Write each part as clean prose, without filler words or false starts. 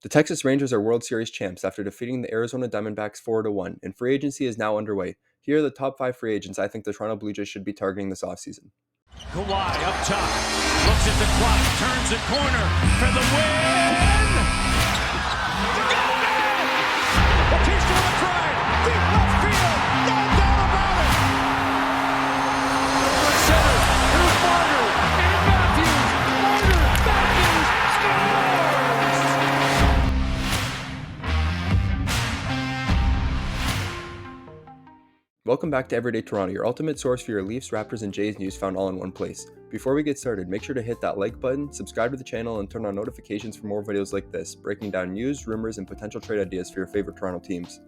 The Texas Rangers are World Series champs after defeating the Arizona Diamondbacks 4-1, and free agency is now underway. Here are the top 5 free agents I think the Toronto Blue Jays should be targeting this offseason. Kawhi up top, looks at the clock, turns the corner for the win! Got it! A piece to the drive, deep left field, no doubt about it! Over center, here's Marner, and Matthews, scores! Welcome back to Everyday Toronto, your ultimate source for your Leafs, Raptors, and Jays news found all in one place. Before we get started, make sure to hit that like button, subscribe to the channel, and turn on notifications for more videos like this, breaking down news, rumors, and potential trade ideas for your favorite Toronto teams.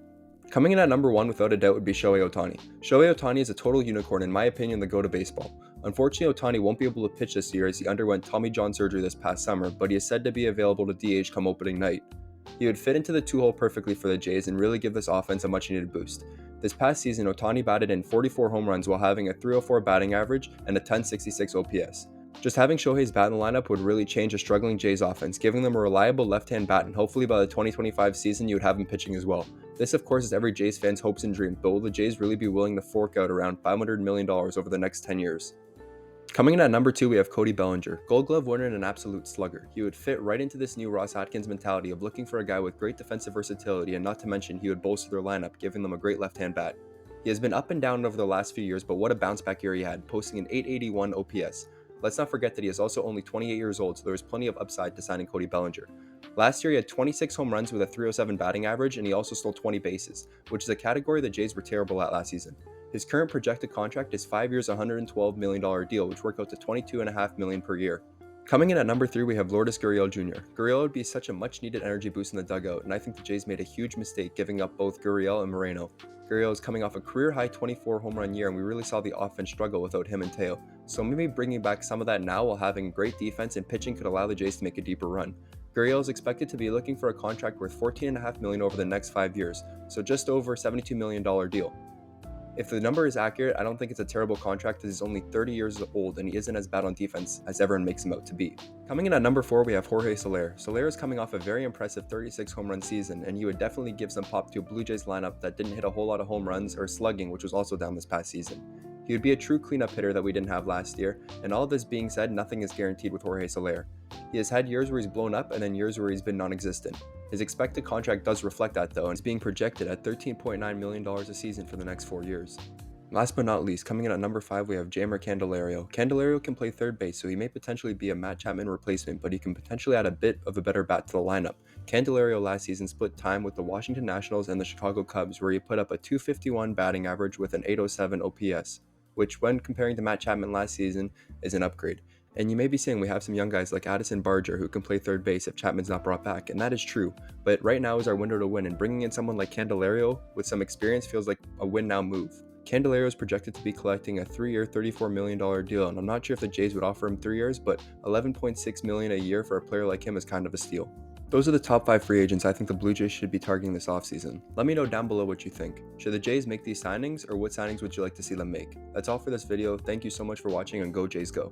Coming in at number 1 without a doubt would be Shohei Ohtani. Shohei Ohtani is a total unicorn, in my opinion, the GOAT of baseball. Unfortunately, Ohtani won't be able to pitch this year as he underwent Tommy John surgery this past summer, but he is said to be available to DH come opening night. He would fit into the 2-hole perfectly for the Jays and really give this offense a much-needed boost. This past season, Ohtani batted in 44 home runs while having a .304 batting average and a .1066 OPS. Just having Shohei's bat in the lineup would really change a struggling Jays offense, giving them a reliable left-hand bat, and hopefully by the 2025 season you would have him pitching as well. This of course is every Jays fan's hopes and dreams, but will the Jays really be willing to fork out around $500 million over the next 10 years? Coming in at number 2, we have Cody Bellinger, Gold Glove winner and an absolute slugger. He would fit right into this new Ross Atkins mentality of looking for a guy with great defensive versatility, and not to mention he would bolster their lineup, giving them a great left-hand bat. He has been up and down over the last few years, but what a bounce back year he had, posting an .881 OPS. Let's not forget that he is also only 28 years old, so there is plenty of upside to signing Cody Bellinger. Last year he had 26 home runs with a .307 batting average, and he also stole 20 bases, which is a category the Jays were terrible at last season. His current projected contract is 5 years $112 million deal, which worked out to $22.5 million per year. Coming in at number 3, we have Lourdes Gurriel Jr. Gurriel would be such a much-needed energy boost in the dugout, and I think the Jays made a huge mistake giving up both Gurriel and Moreno. Gurriel is coming off a career-high 24 home run year, and we really saw the offense struggle without him and Teo. So maybe bringing back some of that now while having great defense and pitching could allow the Jays to make a deeper run. Gurriel is expected to be looking for a contract worth $14.5 million over the next 5 years, so just over $72 million deal. If the number is accurate, I don't think it's a terrible contract as he's only 30 years old and he isn't as bad on defense as everyone makes him out to be. Coming in at number 4, we have Jorge Soler. Soler is coming off a very impressive 36 home run season, and he would definitely give some pop to a Blue Jays lineup that didn't hit a whole lot of home runs or slugging, which was also down this past season. He would be a true cleanup hitter that we didn't have last year, and all this being said, nothing is guaranteed with Jorge Soler. He has had years where he's blown up and then years where he's been non-existent. His expected contract does reflect that though, and is being projected at $13.9 million a season for the next 4 years. Last but not least, coming in at number 5, we have Jeimer Candelario. Candelario can play third base, so he may potentially be a Matt Chapman replacement, but he can potentially add a bit of a better bat to the lineup. Candelario last season split time with the Washington Nationals and the Chicago Cubs, where he put up a .251 batting average with an .807 OPS, which when comparing to Matt Chapman last season is an upgrade. And you may be saying we have some young guys like Addison Barger who can play third base if Chapman's not brought back, and that is true, but right now is our window to win, and bringing in someone like Candelario with some experience feels like a win now move. Candelario is projected to be collecting a 3-year, $34 million deal, and I'm not sure if the Jays would offer him 3 years, but $11.6 million a year for a player like him is kind of a steal. Those are the top 5 free agents I think the Blue Jays should be targeting this offseason. Let me know down below what you think. Should the Jays make these signings, or what signings would you like to see them make? That's all for this video. Thank you so much for watching, and go Jays go!